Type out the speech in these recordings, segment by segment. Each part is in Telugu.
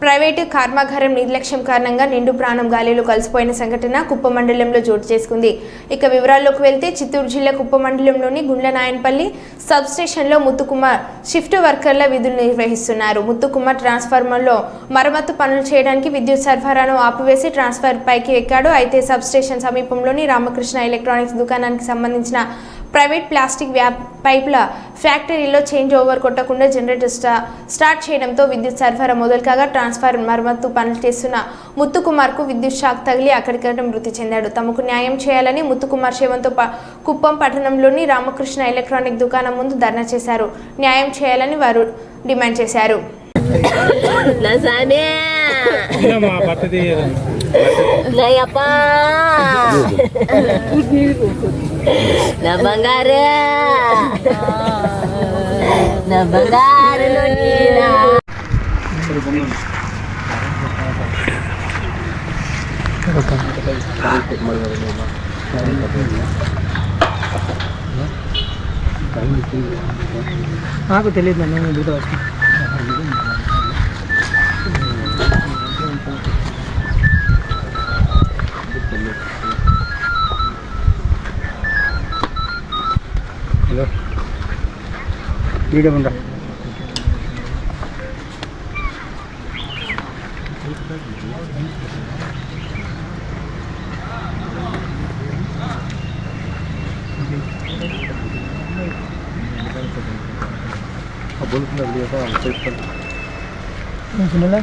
ప్రైవేటు కర్మాగారం నిర్లక్ష్యం కారణంగా నిండు ప్రాణం గాలిలో కలిసిపోయిన సంఘటన కుప్పం మండలంలో చోటు చేసుకుంది. ఇక వివరాల్లోకి వెళ్తే చిత్తూరు జిల్లా కుప్పం మండలంలోని గుండ్లనాయనపల్లి సబ్ స్టేషన్లో ముత్తుకుమార్ షిఫ్ట్ వర్కర్ల విధులు నిర్వహిస్తున్నారు. ముత్తుకుమార్ ట్రాన్స్ఫార్మర్లో మరమ్మతు పనులు చేయడానికి విద్యుత్ సరఫరాను ఆపివేసి ట్రాన్స్ఫర్ పైకి ఎక్కాడు. అయితే సబ్ స్టేషన్ సమీపంలోని రామకృష్ణ ఎలక్ట్రానిక్స్ దుకాణానికి సంబంధించిన ప్రైవేట్ ప్లాస్టిక్ పైపుల ఫ్యాక్టరీలో చేంజ్ ఓవర్ కొట్టకుండా జనరేటర్ స్టార్ట్ చేయడంతో విద్యుత్ సరఫరా మొదలు కాగా ట్రాన్స్ఫార్ మరమ్మతు పనులు చేస్తున్న ముత్తుకుమార్కు విద్యుత్ షాక్ తగిలి అక్కడికక్కడ మృతి చెందాడు. తమకు న్యాయం చేయాలని ముత్తుకుమార్ శవంతో కుప్పం పట్టణంలోని రామకృష్ణ ఎలక్ట్రానిక్ దుకాణం ముందు ధర్నా చేశారు. న్యాయం చేయాలని వారు డిమాండ్ చేశారు. నా బంగారు నాకు తెలియదు నన్ను ఎదుగుతా వచ్చి వీడియో ఉందా बोलूँगा वीडियो का सुनला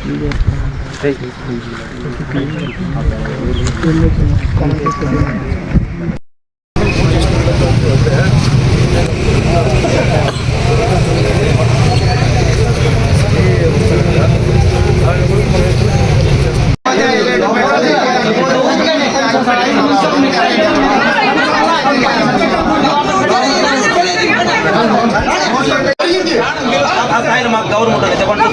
वीडियो గవర్నమెంట్ చెప్పండి